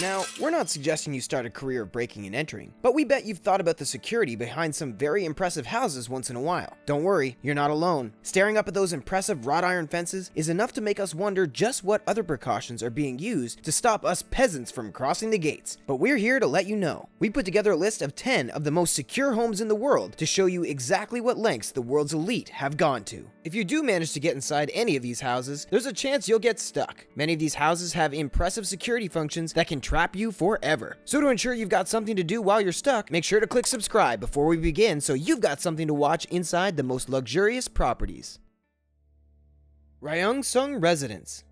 Now, we're not suggesting you start a career of breaking and entering, but we bet you've thought about the security behind some very impressive houses once in a while. Don't worry, you're not alone. Staring up at those impressive wrought iron fences is enough to make us wonder just what other precautions are being used to stop us peasants from crossing the gates. But we're here to let you know. We put together a list of 10 of the most secure homes in the world to show you exactly what lengths the world's elite have gone to. If you do manage to get inside any of these houses, there's a chance you'll get stuck. Many of these houses have impressive security functions that can trap you forever. So to ensure you've got something to do while you're stuck, make sure to click subscribe before we begin so you've got something to watch inside the most luxurious properties. Ryongsong Residence.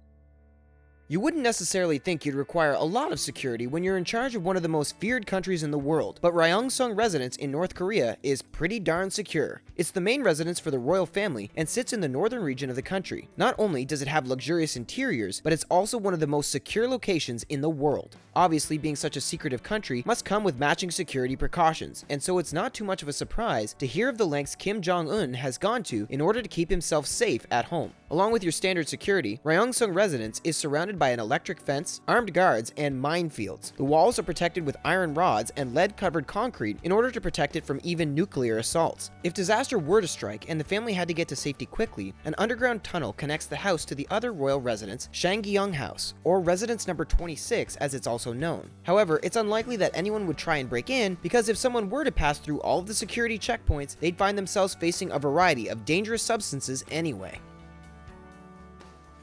You wouldn't necessarily think you'd require a lot of security when you're in charge of one of the most feared countries in the world, but Ryongsong Residence in North Korea is pretty darn secure. It's the main residence for the royal family and sits in the northern region of the country. Not only does it have luxurious interiors, but it's also one of the most secure locations in the world. Obviously, being such a secretive country must come with matching security precautions, and so it's not too much of a surprise to hear of the lengths Kim Jong-un has gone to in order to keep himself safe at home. Along with your standard security, Ryongsong Residence is surrounded by an electric fence, armed guards, and minefields. The walls are protected with iron rods and lead-covered concrete in order to protect it from even nuclear assaults. If disaster were to strike and the family had to get to safety quickly, an underground tunnel connects the house to the other royal residence, Shanggyung House, or Residence Number 26 as it's also known. However, it's unlikely that anyone would try and break in because if someone were to pass through all of the security checkpoints, they'd find themselves facing a variety of dangerous substances anyway.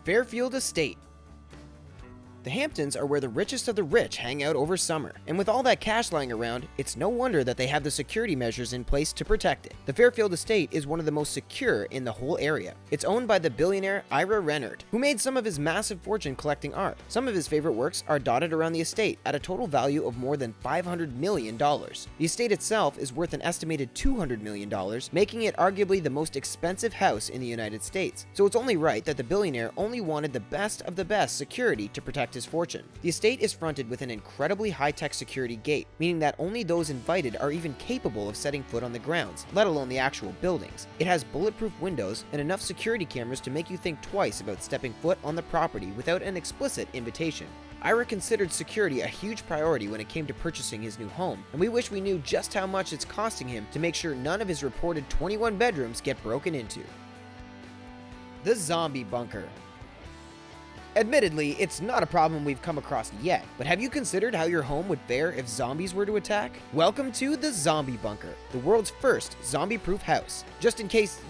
Fairfield Estate. The Hamptons are where the richest of the rich hang out over summer, and with all that cash lying around, it's no wonder that they have the security measures in place to protect it. The Fairfield Estate is one of the most secure in the whole area. It's owned by the billionaire Ira Renard, who made some of his massive fortune collecting art. Some of his favorite works are dotted around the estate at a total value of more than $500 million. The estate itself is worth an estimated $200 million, making it arguably the most expensive house in the United States. So it's only right that the billionaire only wanted the best of the best security to protect his fortune. The estate is fronted with an incredibly high-tech security gate, meaning that only those invited are even capable of setting foot on the grounds, let alone the actual buildings. It has bulletproof windows and enough security cameras to make you think twice about stepping foot on the property without an explicit invitation. Ira considered security a huge priority when it came to purchasing his new home, and we wish we knew just how much it's costing him to make sure none of his reported 21 bedrooms get broken into. The Zombie Bunker. Admittedly, it's not a problem we've come across yet, but have you considered how your home would fare if zombies were to attack? Welcome to the Zombie Bunker, the world's first zombie-proof house. Just in case,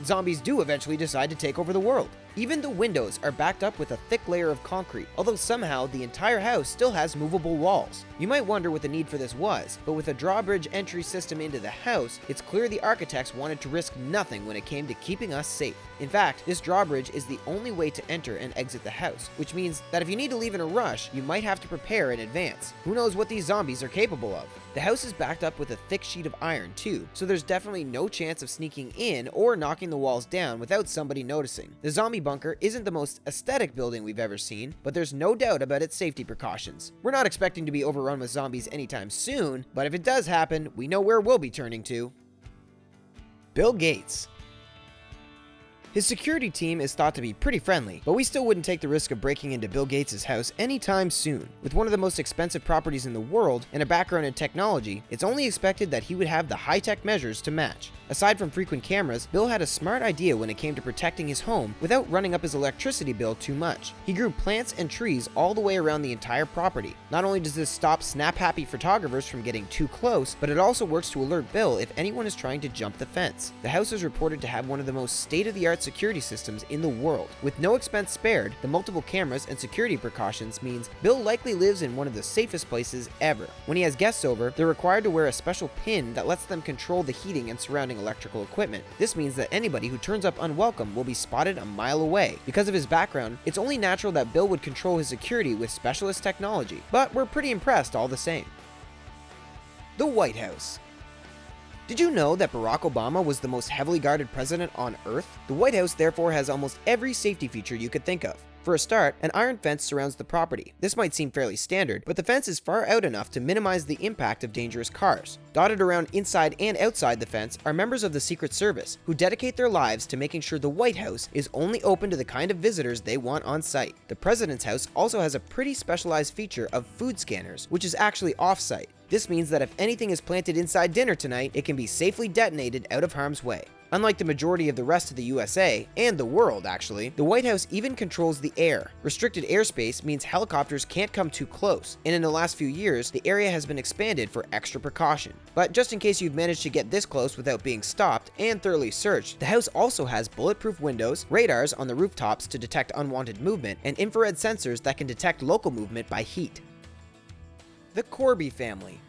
zombies do eventually decide to take over the world. Even the windows are backed up with a thick layer of concrete, although somehow the entire house still has movable walls. You might wonder what the need for this was, but with a drawbridge entry system into the house, it's clear the architects wanted to risk nothing when it came to keeping us safe. In fact, this drawbridge is the only way to enter and exit the house, which means that if you need to leave in a rush, you might have to prepare in advance. Who knows what these zombies are capable of? The house is backed up with a thick sheet of iron too, so there's definitely no chance of sneaking in or knocking the walls down without somebody noticing. The Zombie Bunker isn't the most aesthetic building we've ever seen, but there's no doubt about its safety precautions. We're not expecting to be overrun with zombies anytime soon, but if it does happen, we know where we'll be turning to. Bill Gates. His security team is thought to be pretty friendly, but we still wouldn't take the risk of breaking into Bill Gates' house anytime soon. With one of the most expensive properties in the world and a background in technology, it's only expected that he would have the high-tech measures to match. Aside from frequent cameras, Bill had a smart idea when it came to protecting his home without running up his electricity bill too much. He grew plants and trees all the way around the entire property. Not only does this stop snap-happy photographers from getting too close, but it also works to alert Bill if anyone is trying to jump the fence. The house is reported to have one of the most state-of-the-art security systems in the world. With no expense spared, the multiple cameras and security precautions means Bill likely lives in one of the safest places ever. When he has guests over, they're required to wear a special pin that lets them control the heating and surrounding electrical equipment. This means that anybody who turns up unwelcome will be spotted a mile away. Because of his background, it's only natural that Bill would control his security with specialist technology, but we're pretty impressed all the same. The White House. Did you know that Barack Obama was the most heavily guarded president on Earth? The White House therefore has almost every safety feature you could think of. For a start, an iron fence surrounds the property. This might seem fairly standard, but the fence is far out enough to minimize the impact of dangerous cars. Dotted around inside and outside the fence are members of the Secret Service, who dedicate their lives to making sure the White House is only open to the kind of visitors they want on site. The President's house also has a pretty specialized feature of food scanners, which is actually off-site. This means that if anything is planted inside dinner tonight, it can be safely detonated out of harm's way. Unlike the majority of the rest of the USA, and the world actually, the White House even controls the air. Restricted airspace means helicopters can't come too close, and in the last few years, the area has been expanded for extra precaution. But just in case you've managed to get this close without being stopped and thoroughly searched, the house also has bulletproof windows, radars on the rooftops to detect unwanted movement, and infrared sensors that can detect local movement by heat. The CORBI family.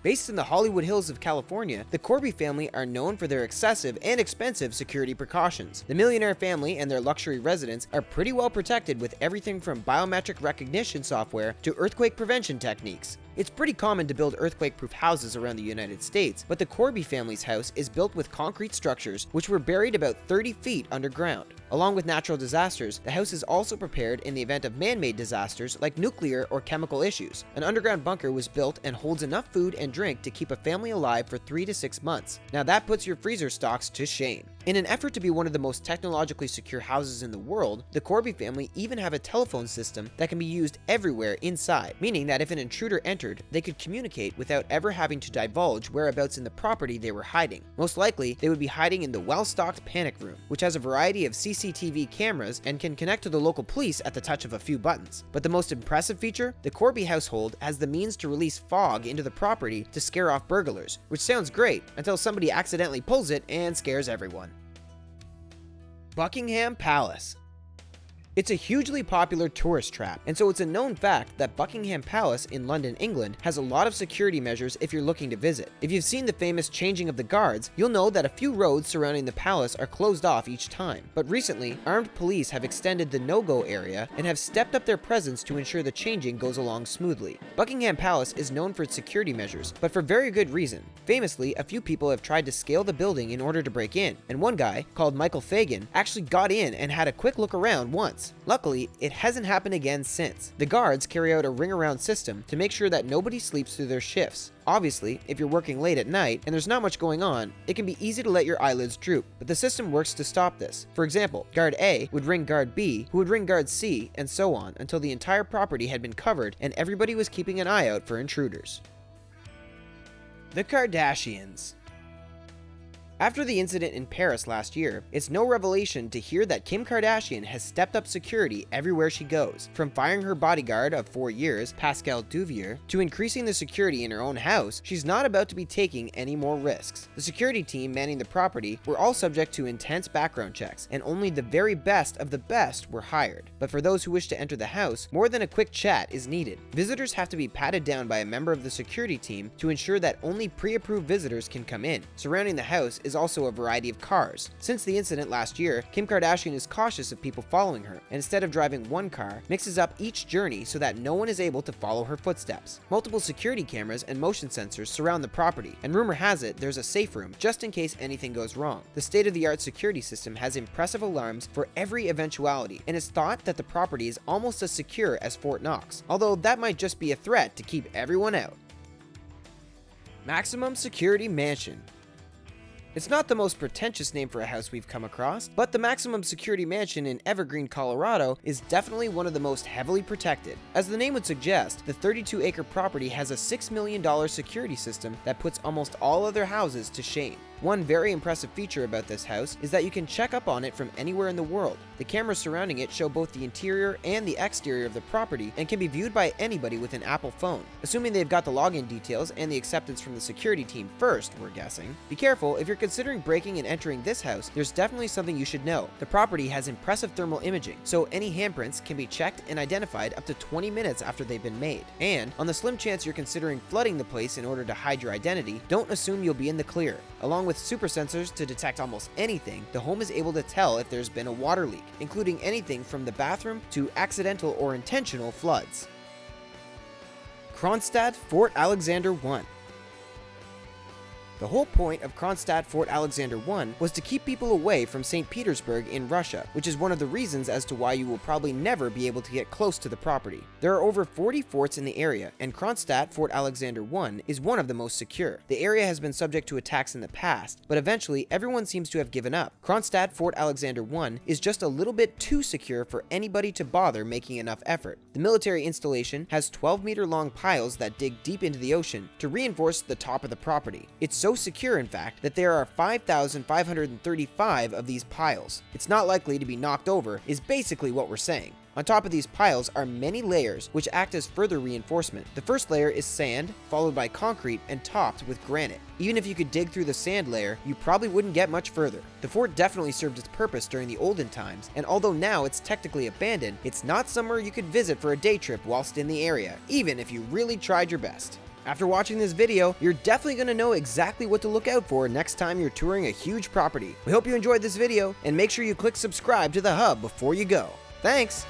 Based in the Hollywood Hills of California, the CORBI family are known for their excessive and expensive security precautions. The millionaire family and their luxury residence are pretty well protected with everything from biometric recognition software to earthquake prevention techniques. It's pretty common to build earthquake-proof houses around the United States, but the CORBI family's house is built with concrete structures which were buried about 30 feet underground. Along with natural disasters, the house is also prepared in the event of man-made disasters like nuclear or chemical issues. An underground bunker was built and holds enough food and drink to keep a family alive for 3 to 6 months. Now that puts your freezer stocks to shame. In an effort to be one of the most technologically secure houses in the world, the CORBI family even have a telephone system that can be used everywhere inside, meaning that if an intruder entered, they could communicate without ever having to divulge whereabouts in the property they were hiding. Most likely, they would be hiding in the well-stocked panic room, which has a variety of CCTV cameras and can connect to the local police at the touch of a few buttons. But the most impressive feature? The CORBI household has the means to release fog into the property to scare off burglars, which sounds great until somebody accidentally pulls it and scares everyone. Buckingham Palace. It's a hugely popular tourist trap, and so it's a known fact that Buckingham Palace in London, England has a lot of security measures if you're looking to visit. If you've seen the famous changing of the guards, you'll know that a few roads surrounding the palace are closed off each time. But recently, armed police have extended the no-go area and have stepped up their presence to ensure the changing goes along smoothly. Buckingham Palace is known for its security measures, but for very good reason. Famously, a few people have tried to scale the building in order to break in, and one guy, called Michael Fagan, actually got in and had a quick look around once. Luckily, it hasn't happened again since. The guards carry out a ring-around system to make sure that nobody sleeps through their shifts. Obviously, if you're working late at night and there's not much going on, it can be easy to let your eyelids droop, but the system works to stop this. For example, Guard A would ring Guard B, who would ring Guard C, and so on until the entire property had been covered and everybody was keeping an eye out for intruders. The Kardashians. After the incident in Paris last year, it's no revelation to hear that Kim Kardashian has stepped up security everywhere she goes, from firing her bodyguard of 4 years, Pascal Duvier, to increasing the security in her own house. She's not about to be taking any more risks. The security team manning the property were all subject to intense background checks, and only the very best of the best were hired. But for those who wish to enter the house, more than a quick chat is needed. Visitors have to be patted down by a member of the security team to ensure that only pre-approved visitors can come in. Surrounding the house is also a variety of cars. Since the incident last year, Kim Kardashian is cautious of people following her, and instead of driving one car, mixes up each journey so that no one is able to follow her footsteps. Multiple security cameras and motion sensors surround the property, and rumor has it there's a safe room just in case anything goes wrong. The state-of-the-art security system has impressive alarms for every eventuality, and it's thought that the property is almost as secure as Fort Knox, although that might just be a threat to keep everyone out. Maximum Security Mansion. It's not the most pretentious name for a house we've come across, but the Maximum Security Mansion in Evergreen, Colorado is definitely one of the most heavily protected. As the name would suggest, the 32-acre property has a $6 million security system that puts almost all other houses to shame. One very impressive feature about this house is that you can check up on it from anywhere in the world. The cameras surrounding it show both the interior and the exterior of the property and can be viewed by anybody with an Apple phone. Assuming they've got the login details and the acceptance from the security team first, we're guessing. Be careful, if you're considering breaking and entering this house, there's definitely something you should know. The property has impressive thermal imaging, so any handprints can be checked and identified up to 20 minutes after they've been made. And on the slim chance you're considering flooding the place in order to hide your identity, don't assume you'll be in the clear. Along with super sensors to detect almost anything, the home is able to tell if there's been a water leak, including anything from the bathroom to accidental or intentional floods. Kronstadt Fort Alexander I. The whole point of Kronstadt Fort Alexander I was to keep people away from St. Petersburg in Russia, which is one of the reasons as to why you will probably never be able to get close to the property. There are over 40 forts in the area, and Kronstadt Fort Alexander I is one of the most secure. The area has been subject to attacks in the past, but eventually everyone seems to have given up. Kronstadt Fort Alexander I is just a little bit too secure for anybody to bother making enough effort. The military installation has 12-meter-long piles that dig deep into the ocean to reinforce the top of the property. It's so secure, in fact, that there are 5,535 of these piles. It's not likely to be knocked over, is basically what we're saying. On top of these piles are many layers which act as further reinforcement. The first layer is sand, followed by concrete, and topped with granite. Even if you could dig through the sand layer, you probably wouldn't get much further. The fort definitely served its purpose during the olden times, and although now it's technically abandoned, it's not somewhere you could visit for a day trip whilst in the area, even if you really tried your best. After watching this video, you're definitely going to know exactly what to look out for next time you're touring a huge property. We hope you enjoyed this video, and make sure you click subscribe to the hub before you go. Thanks!